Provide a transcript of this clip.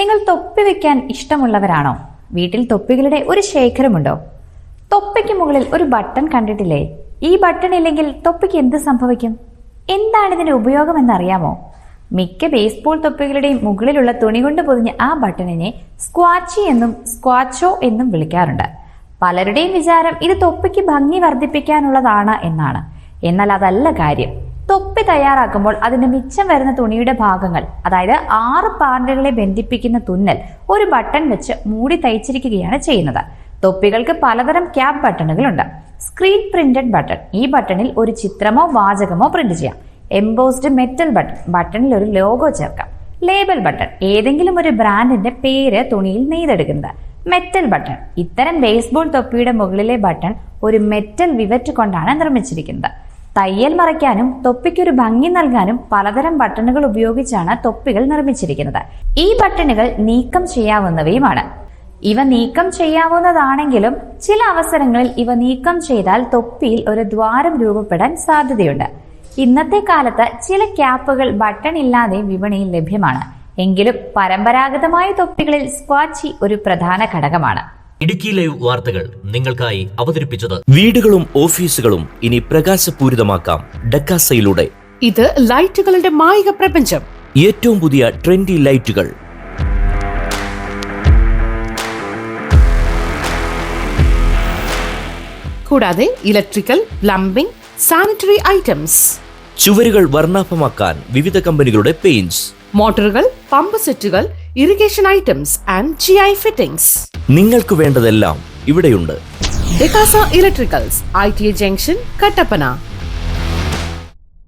നിങ്ങൾ തൊപ്പി വെക്കാൻ ഇഷ്ടമുള്ളവരാണോ? വീട്ടിൽ തൊപ്പികളുടെ ഒരു ശേഖരമുണ്ടോ? തൊപ്പിക്ക് മുകളിൽ ഒരു ബട്ടൺ കണ്ടിട്ടില്ലേ? ഈ ബട്ടൺ ഇല്ലെങ്കിൽ തൊപ്പിക്ക് എന്ത് സംഭവിക്കും? എന്താണ് ഇതിന്റെ ഉപയോഗം എന്നറിയാമോ? മിക്ക ബേസ്ബോൾ തൊപ്പികളുടെയും മുകളിലുള്ള തുണി കൊണ്ട് പൊതിഞ്ഞ ആ ബട്ടണിനെ സ്ക്വാച്ചി എന്നും സ്ക്വാച്ചോ എന്നും വിളിക്കാറുണ്ട്. പലരുടെയും വിചാരം ഇത് തൊപ്പിക്ക് ഭംഗി വർദ്ധിപ്പിക്കാനുള്ളതാണ് എന്നാണ്. എന്നാൽ അതല്ല കാര്യം. തൊപ്പി തയ്യാറാക്കുമ്പോൾ അതിന്റെ മിച്ചം വരുന്ന തുണിയുടെ ഭാഗങ്ങൾ, അതായത് 6 പാർട്ടുകളെ ബന്ധിപ്പിക്കുന്ന തുന്നൽ ഒരു ബട്ടൺ വെച്ച് മൂടി തയ്ച്ചിരിക്കുകയാണ് ചെയ്യുന്നത്. തൊപ്പികൾക്ക് പലതരം ക്യാപ് ബട്ടണുകളുണ്ട്. സ്ക്രീൻ പ്രിന്റഡ് ബട്ടൺ, ഈ ബട്ടണിൽ ഒരു ചിത്രമോ വാചകമോ പ്രിന്റ് ചെയ്യാം. എംബോസ്ഡ് മെറ്റൽ ബട്ടൺ, ബട്ടണിൽ ഒരു ലോഗോ ചേർക്കാം. ലേബൽ ബട്ടൺ, ഏതെങ്കിലും ഒരു ബ്രാൻഡിന്റെ പേര് തുണിയിൽ നെയ്തെടുക്കുന്നത്. മെറ്റൽ ബട്ടൺ, ഇത്തരം ബേസ്ബോൾ തൊപ്പിയുടെ മുകളിലെ ബട്ടൺ ഒരു മെറ്റൽ വിവറ്റ് കൊണ്ടാണ് നിർമ്മിച്ചിരിക്കുന്നത്. തയ്യൽ മറയ്ക്കാനും തൊപ്പിക്കൊരു ഭംഗി നൽകാനും പലതരം ബട്ടണുകൾ ഉപയോഗിച്ചാണ് തൊപ്പികൾ നിർമ്മിച്ചിരിക്കുന്നത്. ഈ ബട്ടണുകൾ നീക്കം ചെയ്യാവുന്നവയുമാണ്. ഇവ നീക്കം ചെയ്യാവുന്നതാണെങ്കിലും ചില അവസരങ്ങളിൽ ഇവ നീക്കം ചെയ്താൽ തൊപ്പിയിൽ ഒരു ദ്വാരം രൂപപ്പെടാൻ സാധ്യതയുണ്ട്. ഇന്നത്തെ കാലത്ത് ചില ക്യാപ്പുകൾ ബട്ടൺ ഇല്ലാതെ വിപണിയിൽ ലഭ്യമാണ്. എങ്കിലും പരമ്പരാഗതമായ തൊപ്പികളിൽ സ്ക്വാച്ചി ഒരു പ്രധാന ഘടകമാണ്. ഇടുക്കി ലൈവ് വാർത്തകൾ നിങ്ങൾക്കായി അവതരിപ്പിച്ചത് വീടുകളും ഓഫീസുകളും ഇനി പ്രകാശപൂരിതമാക്കാം ഡക്കാസയിലൂടെ. ഇത് ലൈറ്റുകളുടെ മായിക പ്രപഞ്ചം. ഏറ്റവും പുതിയ ട്രെൻഡി ലൈറ്റുകൾ, കൂടാതെ ഇലക്ട്രിക്കൽ, പ്ലംബിംഗ്, സാനിറ്ററി ഐറ്റംസ്. ചുവരുകൾ വർണ്ണാഭമാക്കാൻ വിവിധ കമ്പനികളുടെ പെയിന്റ്സ്, മോട്ടോറുകൾ, പമ്പ് സെറ്റുകൾ, irrigation items and GI fittings. നിങ്ങൾക്ക് വേണ്ടതെല്ലാം ഇവിടെയുണ്ട്. ഡെക്കാസ ഇലക്ട്രിക്കൽസ്, ITA ജംഗ്ഷൻ, കട്ടപ്പന.